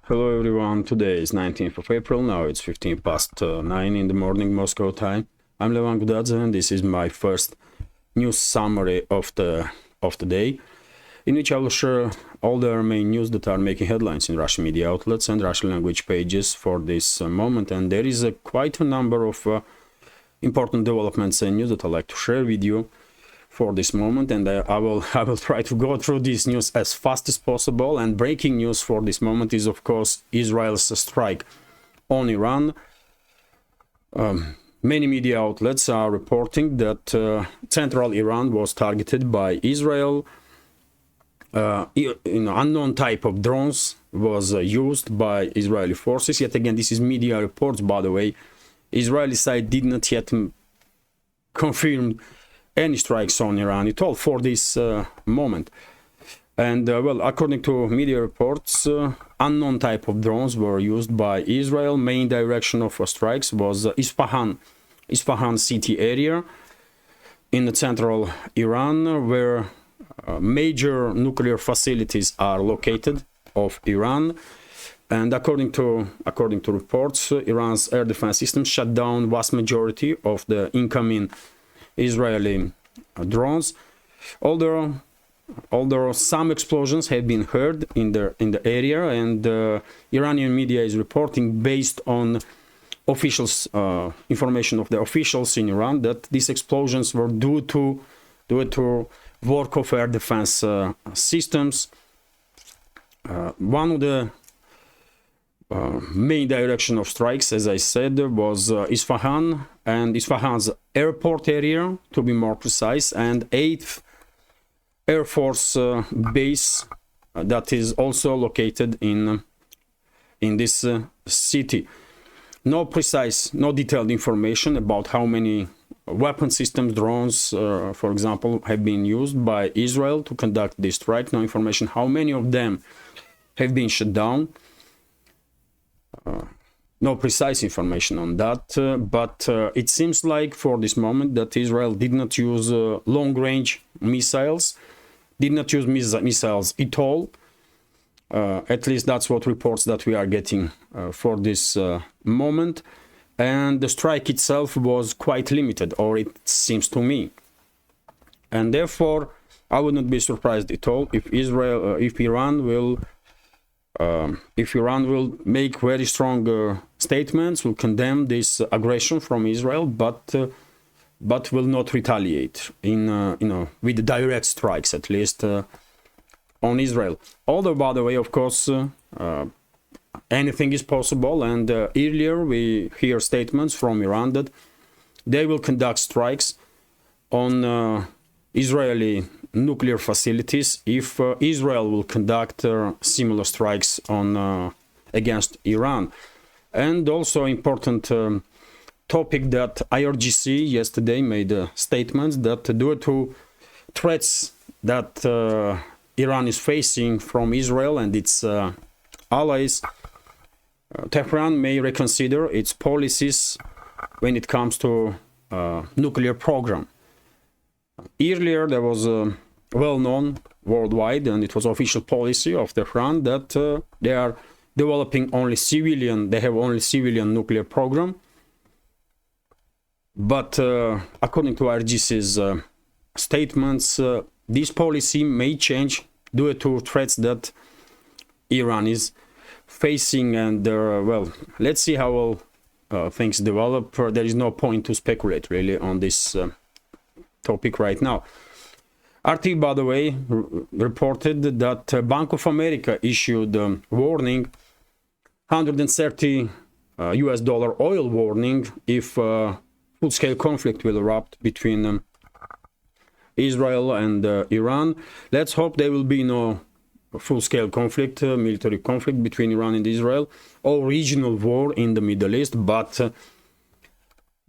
Hello everyone, today is 19th of April, now it's 15 past 9 in the morning Moscow time. I'm Levan Gudadze and this is my first news summary of the day, in which I will share all the main news that are making headlines in Russian media outlets and Russian language pages for this moment. And there is quite a number of important developments and news that I'd like to share with you for this moment, and I will try to go through this news as fast as possible. And breaking news for this moment is, of course, Israel's strike on Iran. Many media outlets are reporting that central Iran was targeted by Israel. Unknown type of drones was used by Israeli forces. Yet again, this is media reports, by the way. Israeli side did not yet confirm any strikes on Iran at all for this moment. And well, according to media reports, unknown type of drones were used by Israel. Main direction of strikes was Isfahan city area in the central Iran, where major nuclear facilities are located of Iran. And according to reports, Iran's air defense system shut down vast majority of the incoming Israeli drones, although some explosions have been heard in the area, and Iranian media is reporting, based on officials information of the officials in Iran, that these explosions were due to work of air defense systems. One of the main direction of strikes, as I said, was Isfahan and Isfahan's airport area, to be more precise, and 8th Air Force base that is also located in this city. No detailed information about how many weapon systems, drones, for example, have been used by Israel to conduct this strike. No information how many of them have been shut down. No precise information on that, but it seems like for this moment that Israel did not use long-range missiles, at all. At least that's what reports that we are getting for this moment. And the strike itself was quite limited, or it seems to me. And therefore, I would not be surprised at all if Iran will make very strong statements, will condemn this aggression from Israel, but will not retaliate with direct strikes, at least on Israel. Although, by the way, of course, anything is possible. And earlier we hear statements from Iran that they will conduct strikes on Israeli nuclear facilities if Israel will conduct similar strikes on against Iran. And also important topic that IRGC yesterday made statements that due to threats that Iran is facing from Israel and its allies, Tehran may reconsider its policies when it comes to nuclear program. Earlier, there was well-known worldwide, and it was official policy of Tehran, that they are developing only civilian nuclear program. But according to RGC's statements, this policy may change due to threats that Iran is facing. And well, let's see how things develop. There is no point to speculate really on this topic right now. RT, by the way, reported that Bank of America issued warning, $130 oil warning, if full-scale conflict will erupt between Israel and Iran. Let's hope there will be no full-scale conflict, military conflict between Iran and Israel, or regional war in the Middle East. But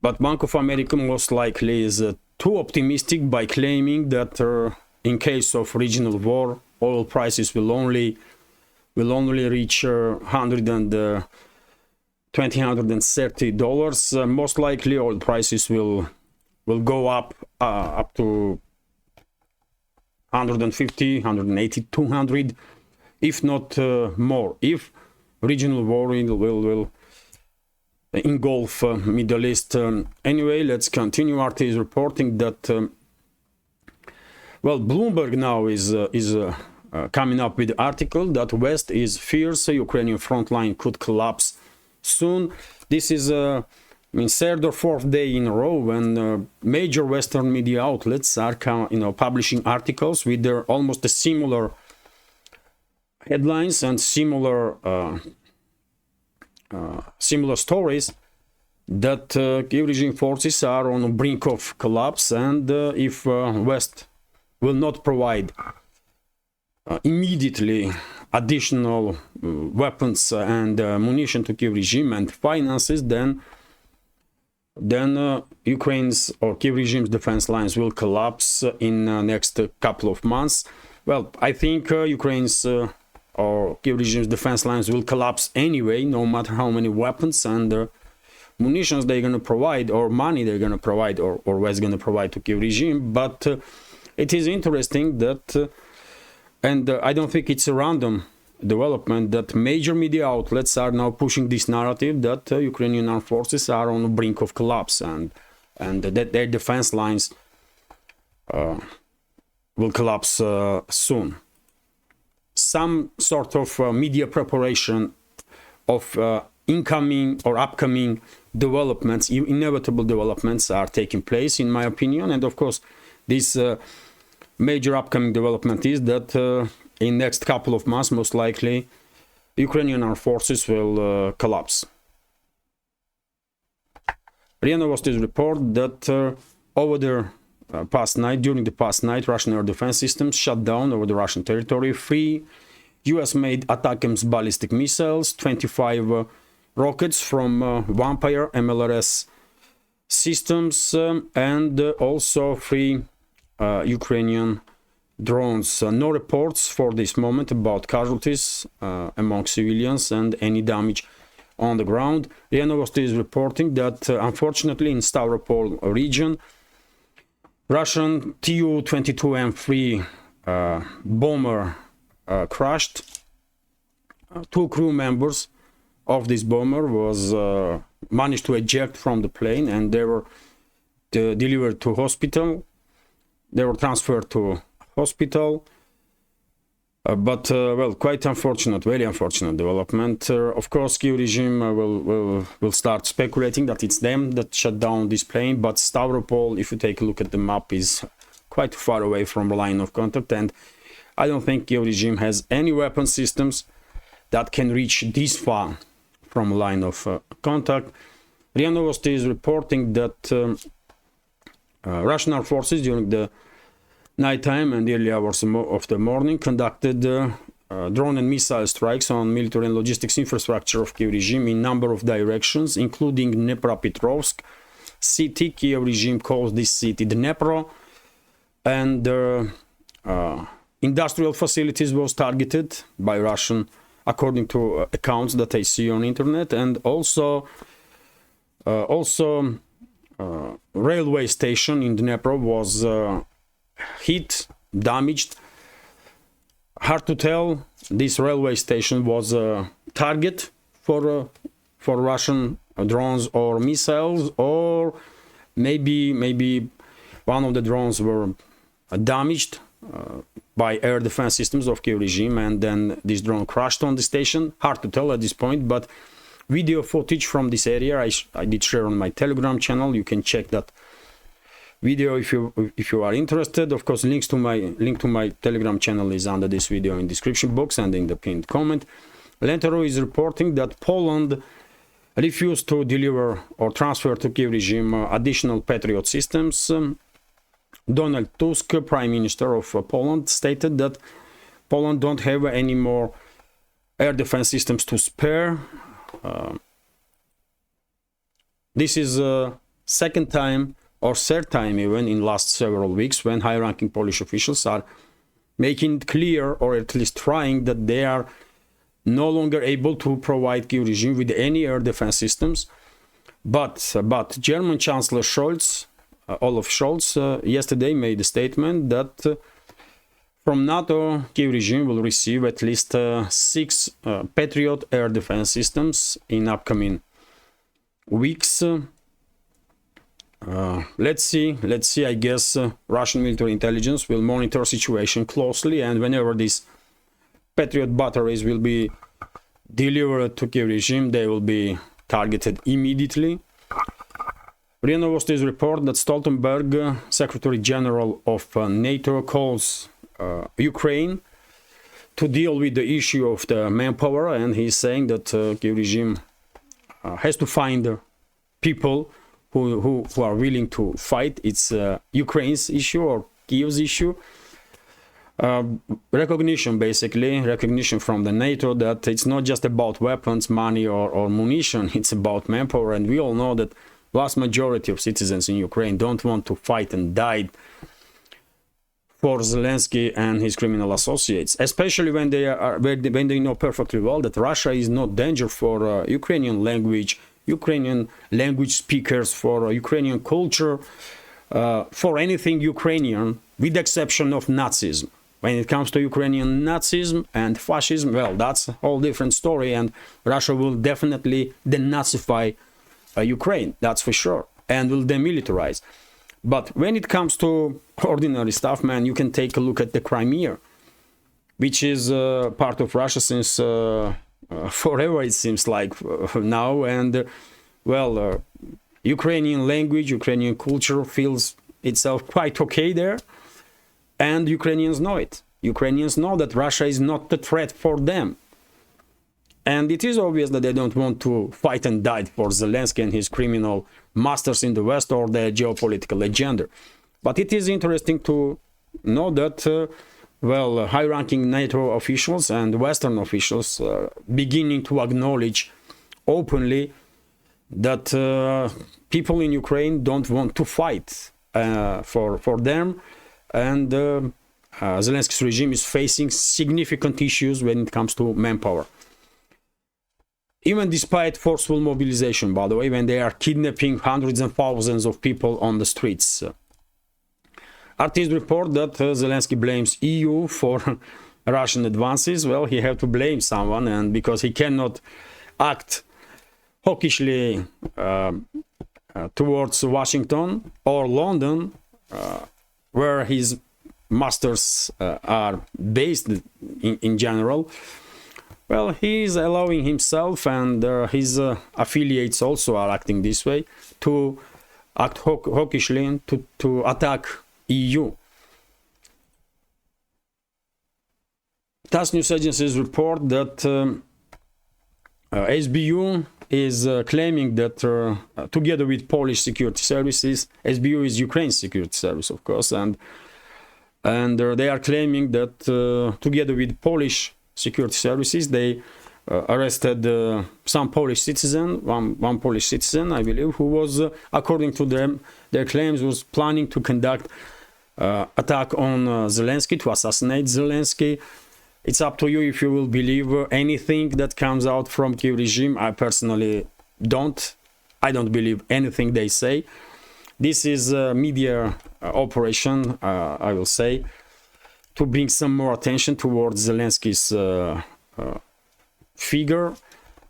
Bank of America most likely is too optimistic by claiming that in case of regional war, oil prices will only reach $130. Most likely, oil prices will go up to 150, 180, 200, if not more. If regional war will engulf Middle East. Anyway, let's continue. RT is reporting that well, Bloomberg now is coming up with the article that West is fears Ukrainian front line could collapse soon. This is third or fourth day in a row when major Western media outlets are publishing articles with their almost similar headlines and similar stories that Kyiv regime forces are on the brink of collapse, and if West will not provide immediately additional weapons and munition to Kyiv regime and finances, then Ukraine's or Kyiv regime's defense lines will collapse in next couple of months. Well, I think Ukraine's or Kyiv regime's defense lines will collapse anyway, no matter how many weapons and munitions they're going to provide, or money they're going to provide, or West going to provide to Kyiv regime. But it is interesting that, and I don't think it's a random development, that major media outlets are now pushing this narrative that Ukrainian armed forces are on the brink of collapse, and that their defense lines will collapse soon. Some sort of media preparation of incoming or upcoming developments, inevitable developments, are taking place, in my opinion. And of course, this major upcoming development is that in next couple of months, most likely, Ukrainian armed forces will collapse. RIA Novosti's report that during the past night, Russian air defense systems shut down over the Russian territory 3 US-made ATACMS ballistic missiles, 25 rockets from Vampire MLRS systems, and also 3 Ukrainian drones. No reports for this moment about casualties among civilians and any damage on the ground. RIA Novosti is reporting that unfortunately in Stavropol region, Russian Tu-22M3 bomber crashed. 2 crew members of this bomber was managed to eject from the plane, and they were delivered to hospital. They were transferred to hospital, but well, quite unfortunate, very unfortunate development. Of course, Kyiv regime will start speculating that it's them that shut down this plane, but Stavropol, if you take a look at the map, is quite far away from the line of contact, and I don't think Kyiv regime has any weapon systems that can reach this far from a line of contact. RIA Novosti is reporting that Russian armed forces during the nighttime and early hours of the morning conducted drone and missile strikes on military and logistics infrastructure of Kyiv regime in number of directions, including Dnepropetrovsk city. Kyiv regime calls this city Dnepro, and industrial facilities was targeted by Russian, according to accounts that I see on internet, and also railway station in Dnepro was hit, damaged. Hard to tell. This railway station was a target for Russian drones or missiles, or maybe one of the drones were damaged by air defense systems of Kyiv regime, and then this drone crashed on the station. Hard to tell at this point, but video footage from this area I did share on my Telegram channel. You can check that video if you are interested. Of course, link to my Telegram channel is under this video in description box and in the pinned comment. Lentero is reporting that Poland refused to deliver or transfer to Kyiv regime additional Patriot systems. Donald Tusk, Prime Minister of Poland, stated that Poland don't have any more air defense systems to spare. This is second time or third time even in last several weeks when high-ranking Polish officials are making it clear, or at least trying, that they are no longer able to provide Kyiv regime with any air defense systems. But German Chancellor Scholz, Olaf Scholz, yesterday made a statement that From NATO, Kiev regime will receive at least 6 Patriot air defense systems in upcoming weeks. Let's see. I guess Russian military intelligence will monitor situation closely, and whenever these Patriot batteries will be delivered to Kiev regime, they will be targeted immediately. RIA Novosti's report that Stoltenberg, Secretary General of NATO, calls Ukraine to deal with the issue of the manpower, and he's saying that Kiev regime has to find people who are willing to fight. It's Ukraine's issue or Kiev's issue. Recognition from the NATO that it's not just about weapons, money or munition, it's about manpower, and we all know that vast majority of citizens in Ukraine don't want to fight and die for Zelensky and his criminal associates, especially when they know perfectly well that Russia is no danger for Ukrainian language speakers, for Ukrainian culture, for anything Ukrainian, with the exception of Nazism. When it comes to Ukrainian Nazism and fascism, well, that's a whole different story, and Russia will definitely denazify Ukraine, that's for sure, and will demilitarize. But when it comes to ordinary stuff, man, you can take a look at the Crimea, which is part of Russia since forever, it seems like now. And, well, Ukrainian language, Ukrainian culture feels itself quite okay there. And Ukrainians know it. Ukrainians know that Russia is not the threat for them. And it is obvious that they don't want to fight and die for Zelensky and his criminal masters in the West or their geopolitical agenda. But it is interesting to know that, well, high-ranking NATO officials and Western officials beginning to acknowledge openly that people in Ukraine don't want to fight for them. And Zelensky's regime is facing significant issues when it comes to manpower. Even despite forceful mobilization, by the way, when they are kidnapping hundreds and thousands of people on the streets. RT's report that Zelensky blames EU for Russian advances. Well, he have to blame someone, and because he cannot act hawkishly towards Washington or London, where his masters are based in general. Well, he is allowing himself, and his affiliates also are acting this way, to act hawkishly, to attack EU. TASS news agencies report that SBU is claiming that together with Polish security services, SBU is Ukraine's security service, of course, and they are claiming that together with Polish security services, they arrested some Polish citizen, one Polish citizen, I believe, who was, according to them, their claims, was planning to conduct attack on Zelensky, to assassinate Zelensky. It's up to you if you will believe anything that comes out from Kiev regime. I personally don't. I don't believe anything they say. This is a media operation, I will say, to bring some more attention towards Zelensky's figure,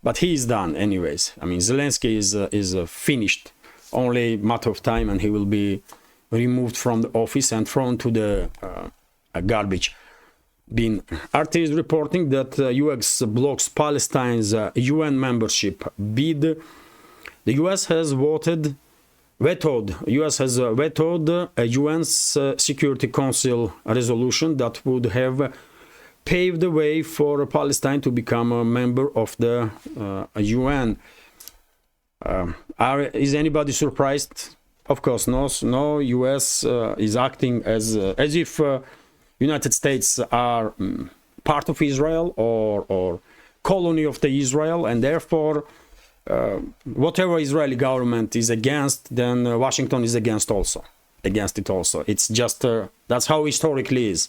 but he is done anyways. I mean, Zelensky is finished. Only matter of time, and he will be removed from the office and thrown to the garbage bin. RT is reporting that US blocks Palestine's UN membership bid. The US has vetoed a UN's Security Council resolution that would have paved the way for Palestine to become a member of the UN. Is anybody surprised? Of course, no. US is acting as if United States are part of Israel or colony of the Israel, and therefore whatever Israeli government is against, then Washington is against it also. It's just that's how historically is.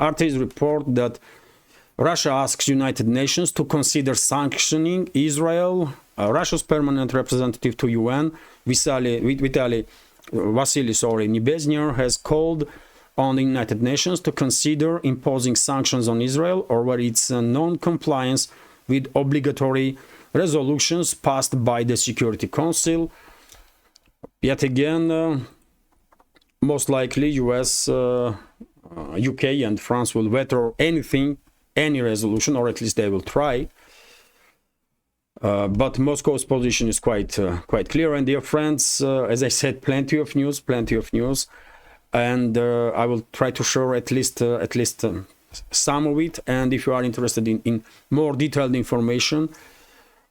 RT's report that Russia asks United Nations to consider sanctioning Israel. Russia's permanent representative to UN, Vasily Nebezhnev, has called on the United Nations to consider imposing sanctions on Israel over its non-compliance with obligatory resolutions passed by the Security Council. Yet again, most likely US, UK and France will veto anything, any resolution, or at least they will try. But Moscow's position is quite clear. And dear friends, as I said, plenty of news, and I will try to share at least some of it. And if you are interested in more detailed information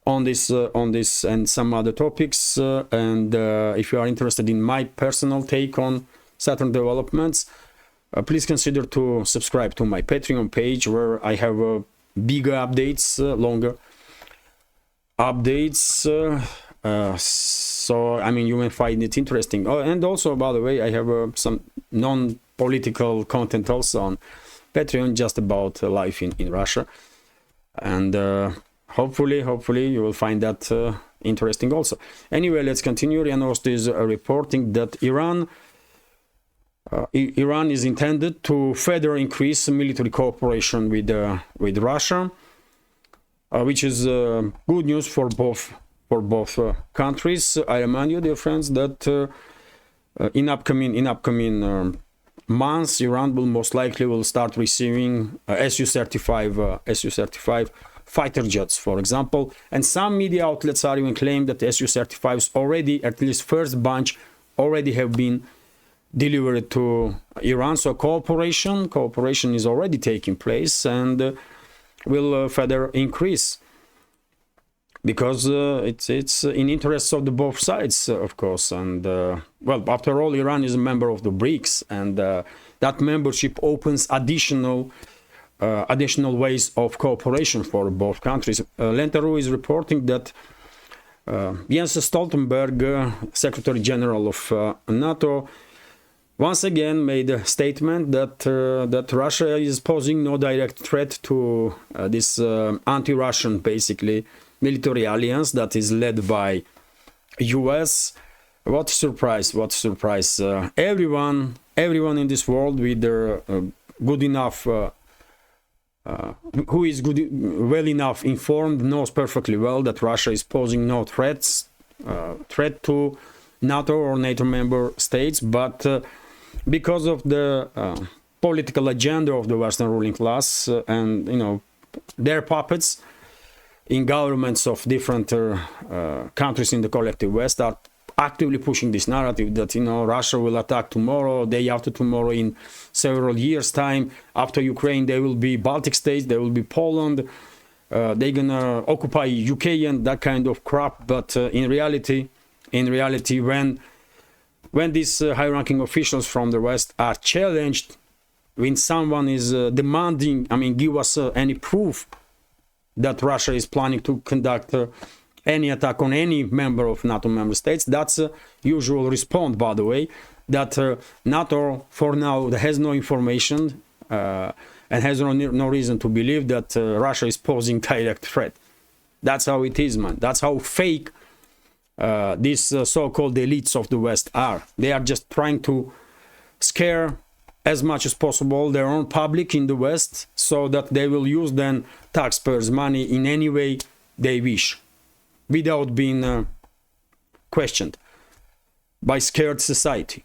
on this and some other topics, and if you are interested in my personal take on certain developments, please consider to subscribe to my Patreon page, where I have bigger updates, longer updates. So I mean, you may find it interesting. Oh, and also, by the way, I have some non-political content also on Patreon, just about life in Russia, and hopefully you will find that interesting also. Anyway, let's continue. RIA Novosti is reporting that Iran is intended to further increase military cooperation with Russia, which is good news for both countries. I remind you, dear friends, that in upcoming months, Iran will most likely start receiving Su-35 fighter jets, for example. And some media outlets are even claiming that the Su-35s already, at least first bunch, already have been delivered to Iran. So cooperation is already taking place, and will further increase, because it's in interests of the both sides, of course. And well, after all, Iran is a member of the BRICS, and that membership opens additional ways of cooperation for both countries. Lentaru is reporting that Jens Stoltenberg, Secretary General of NATO, once again made a statement that Russia is posing no direct threat to this anti-Russian, basically, military alliance that is led by US. What a surprise! Everyone in this world with their good enough, who is well enough informed, knows perfectly well that Russia is posing no threat to NATO or NATO member states, but because of the political agenda of the Western ruling class, and their puppets in governments of different countries in the collective West are actively pushing this narrative that Russia will attack tomorrow, day after tomorrow, in several years' time. After Ukraine, there will be Baltic states, there will be Poland, they're gonna occupy UK and that kind of crap. But in reality, when these high-ranking officials from the West are challenged, when someone is demanding, give us any proof that Russia is planning to conduct any attack on any member of NATO member states, that's a usual response, by the way, that NATO, for now, has no information and has no reason to believe that Russia is posing direct threat. That's how it is, man. That's how fake these so-called elites of the West are. They are just trying to scare as much as possible their own public in the West, so that they will use then taxpayers' money in any way they wish, without being questioned by scared society.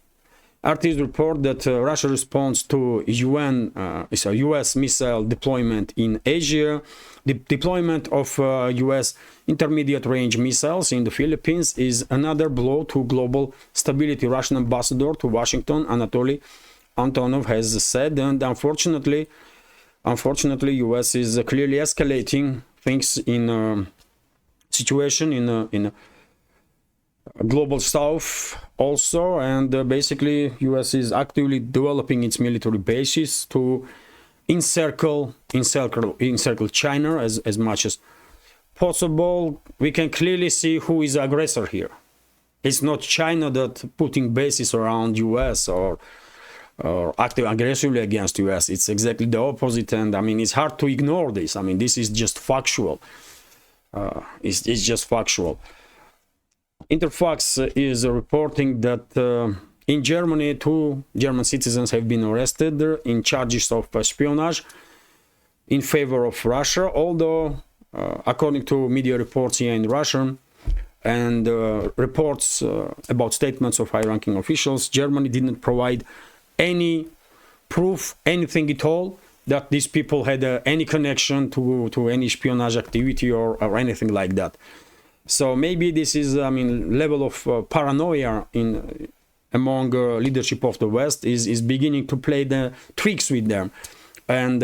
RTs report that Russia responds to US missile deployment in Asia. The deployment of US intermediate range missiles in the Philippines is another blow to global stability, Russian ambassador to Washington, Anatoly Antonov, has said. And unfortunately, US is clearly escalating things in situation in global south also, and basically US is actively developing its military bases to encircle China as much as possible. We can clearly see who is the aggressor here. It's not China that putting bases around US or acting aggressively against US. It's exactly the opposite, and it's hard to ignore this. This is just factual. It's just factual. Interfax is reporting that In Germany, 2 German citizens have been arrested in charges of espionage in favor of Russia, although, according to media reports here in Russia and reports about statements of high-ranking officials, Germany didn't provide any proof, anything at all, that these people had any connection to any espionage activity or anything like that. So maybe this is, I mean, level of paranoia among leadership of the West is beginning to play the tricks with them. And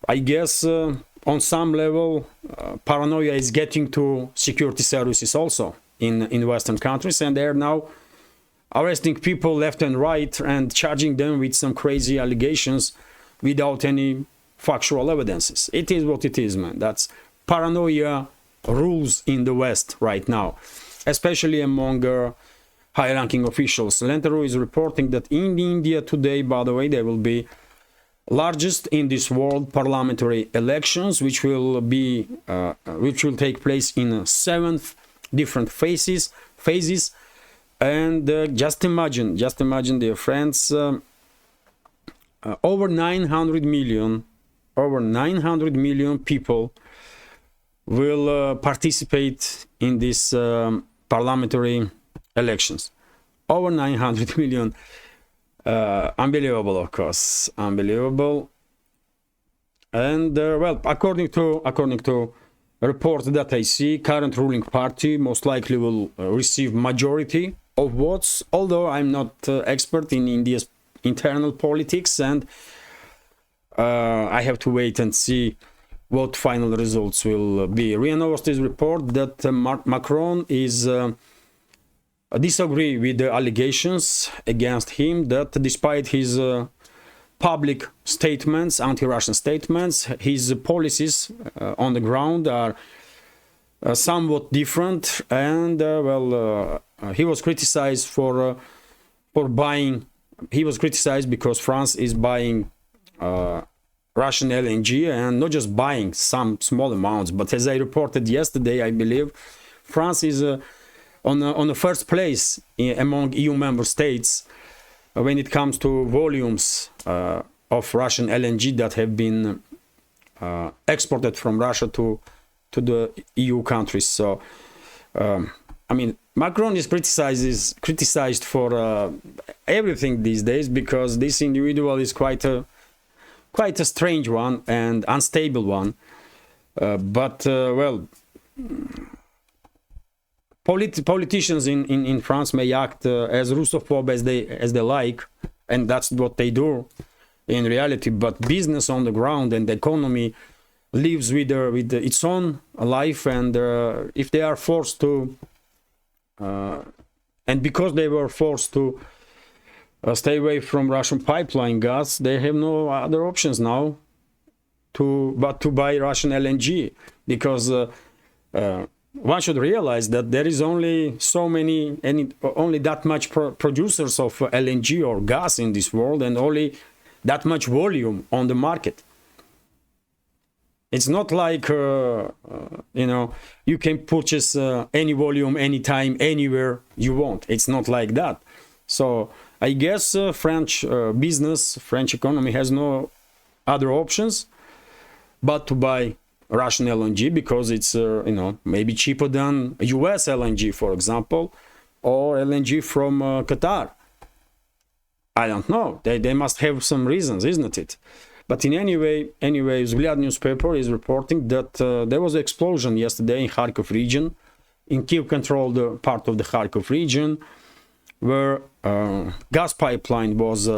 I guess on some level, paranoia is getting to security services also in Western countries, and they're now arresting people left and right and charging them with some crazy allegations without any factual evidences. It is what it is, man. That's paranoia rules in the West right now, especially among high-ranking officials. Lentero is reporting that in India today, by the way, there will be largest in this world parliamentary elections, which will take place in 7 different phases. And just imagine, dear friends, over 900 million people will participate in these parliamentary elections. Over 900 million. Unbelievable, of course, unbelievable. And well, according to a report that I see, current ruling party most likely will receive majority of votes, although I'm not expert in India's internal politics, and I have to wait and see what final results will be. RIA Novosti's report that Macron is disagree with the allegations against him, that despite his public statements, anti-Russian statements, his policies on the ground are somewhat different, and he was criticized for buying. He was criticized because France is buying Russian LNG, and not just buying some small amounts, but as I reported yesterday, I believe France is on the first place among EU member states when it comes to volumes of Russian LNG that have been exported from Russia to the EU countries. So, I mean, Macron is criticized for everything these days, because this individual is quite a strange one and unstable one. Politicians in France may act as Russophobe as they like, and that's what they do in reality. But business on the ground and the economy lives with its own life, and if they are forced to, and because they were forced to stay away from Russian pipeline gas, they have no other options now but to buy Russian LNG, because one should realize that there is only only that much producers of LNG or gas in this world, and only that much volume on the market. It's not like you can purchase any volume, anytime, anywhere you want. It's not like that. So I guess French business, French economy has no other options but to buy Russian LNG, because it's maybe cheaper than US LNG, for example, or LNG from Qatar. I don't know. They must have some reasons, isn't it? But in anyways, Vzгляд newspaper is reporting that there was an explosion yesterday in Kharkov region, in Kiev-controlled part of the Kharkov region, where gas pipeline was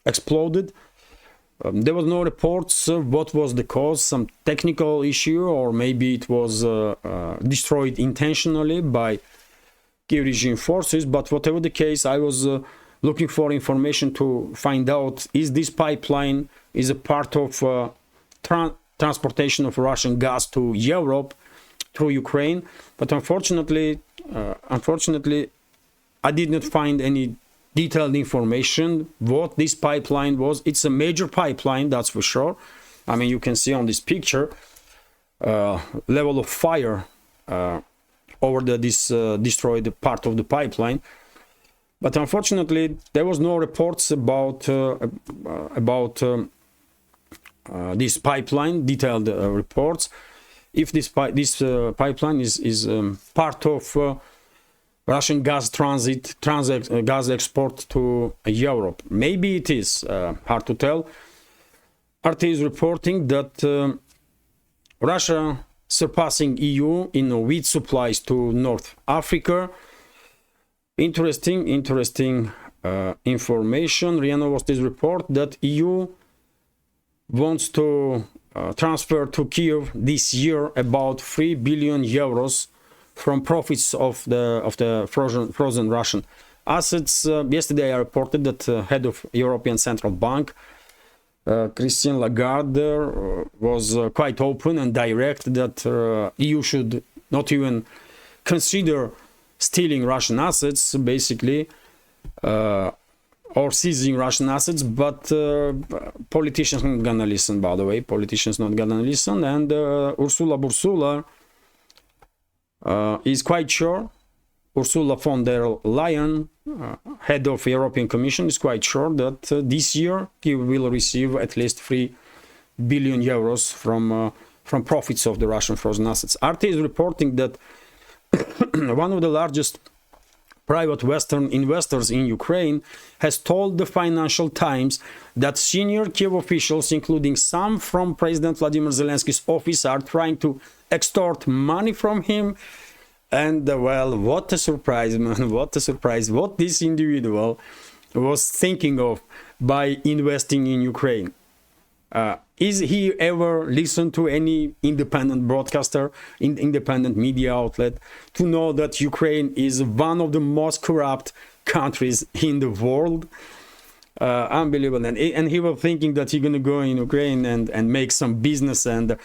exploded. There was no reports of what was the cause, some technical issue, or maybe it was destroyed intentionally by Kiev regime forces. But whatever the case, I was looking for information to find out, is this pipeline is a part of transportation of Russian gas to Europe through Ukraine. But unfortunately, I did not find any detailed information what this pipeline was. It's a major pipeline, that's for sure. I mean, you can see on this picture level of fire over this destroyed part of the pipeline. But unfortunately, there was no reports about this pipeline, detailed reports. If this pipeline is part of Russian gas transit, gas export to Europe. Maybe it is, hard to tell. RT is reporting that Russia surpassing EU in wheat supplies to North Africa. Interesting information. RIA Novosti's report that EU wants to transfer to Kiev this year about 3 billion euros from profits of the frozen Russian assets. Yesterday I reported that head of European Central Bank, Christine Lagarde, was quite open and direct that EU should not even consider stealing Russian assets, basically, or seizing Russian assets, but politicians not gonna listen, by the way. Politicians not gonna listen, and Ursula Bursula is quite sure. Ursula von der Leyen, head of European Commission, is quite sure that this year he will receive at least 3 billion euros from profits of the Russian frozen assets. RT is reporting that one of the largest private Western investors in Ukraine has told the Financial Times that senior Kiev officials, including some from President Vladimir Zelensky's office, are trying to extort money from him. And well, what a surprise, man, what a surprise, what this individual was thinking of by investing in Ukraine. Is he ever listened to any independent broadcaster, independent media outlet, to know that Ukraine is one of the most corrupt countries in the world? Unbelievable. And he was thinking that he's going to go in Ukraine and make some business and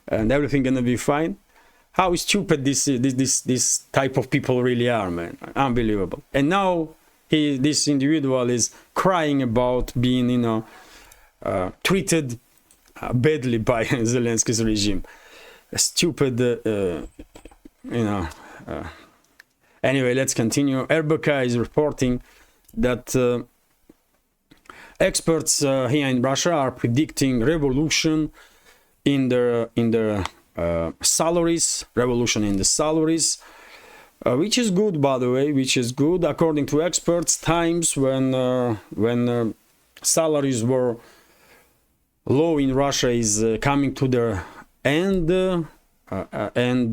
everything going to be fine. How stupid this type of people really are, man. Unbelievable. And now this individual is crying about being, treated badly by Zelensky's regime. Stupid, Anyway, let's continue. RBK is reporting that experts here in Russia are predicting revolution in the salaries, revolution in the salaries, which is good, by the way, which is good. According to experts, times when salaries were low in Russia is coming to their end, and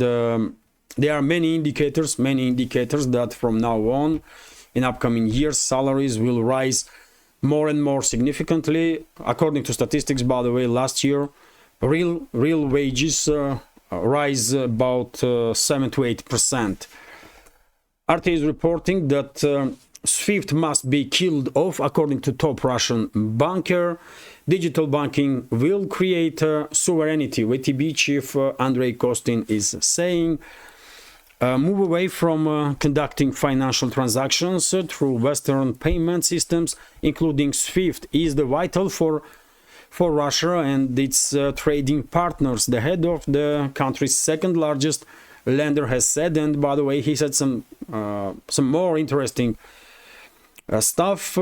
there are many indicators that from now on, in upcoming years, salaries will rise more and more significantly. According to statistics, by the way, last year, real wages rise about 7 to 8%. RT is reporting that SWIFT must be killed off, according to top Russian banker. Digital banking will create sovereignty, VTB chief Andrei Kostin is saying. Move away from conducting financial transactions through Western payment systems, including SWIFT, is the vital for Russia and its trading partners. The head of the country's second largest lender has said, and by the way, he said some more interesting stuff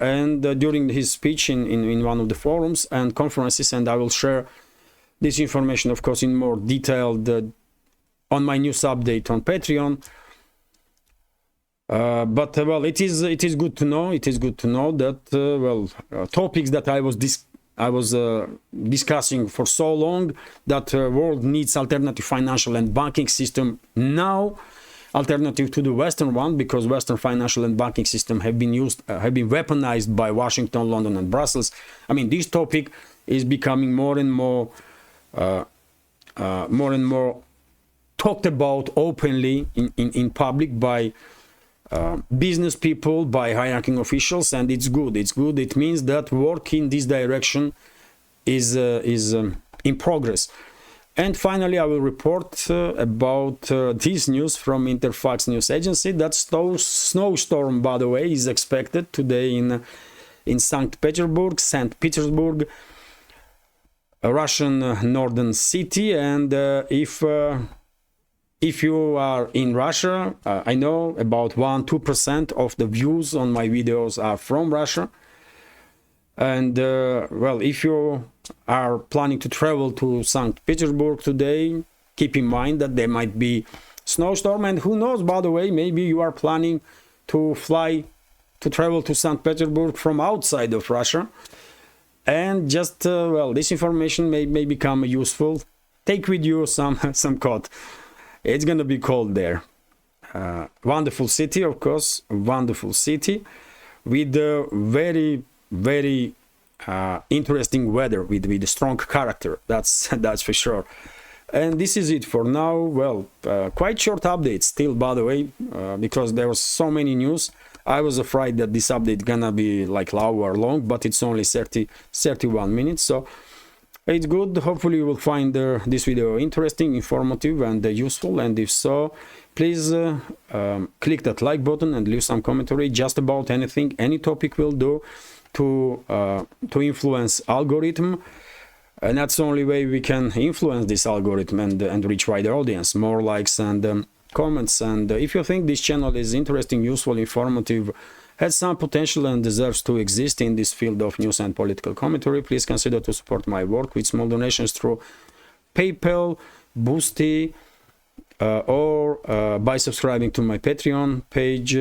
and during his speech in one of the forums and conferences, and I will share this information, of course, in more detail on my news update on Patreon. But well, it is good to know. It is good to know that topics that I was discussing for so long, that world needs alternative financial and banking system now, alternative to the Western one, because Western financial and banking system have been weaponized by Washington, London, and Brussels. I mean, this topic is becoming more and more talked about openly in public by business people, by high-ranking officials, and it's good. It's good. It means that work in this direction is in progress. And finally, I will report about this news from Interfax news agency, that snowstorm, by the way, is expected today in St. Petersburg, a Russian northern city. And if if you are in Russia, I know about 1-2% of the views on my videos are from Russia. And well, if you are planning to travel to St. Petersburg today, keep in mind that there might be snowstorm, and who knows, by the way, maybe you are planning to travel to St. Petersburg from outside of Russia, and just well, this information may become useful. Take with you some code. It's gonna be cold there. Wonderful city, of course, wonderful city with very interesting weather, with a strong character. That's for sure. And this is it for now. Well, quite short update still, by the way, because there was so many news. I was afraid that this update gonna be like an hour long, but it's only 31 minutes, so it's good. Hopefully you will find this video interesting, informative, and useful. And if so, please click that like button and leave some commentary just about anything. Any topic will do to influence algorithm. And that's the only way we can influence this algorithm and reach wider audience. More likes and comments. And if you think this channel is interesting, useful, informative, has some potential and deserves to exist in this field of news and political commentary, please consider to support my work with small donations through PayPal, Boosty, or by subscribing to my Patreon page.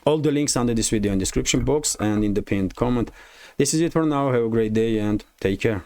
All the links under this video in the description box and in the pinned comment. This is it for now. Have a great day and take care.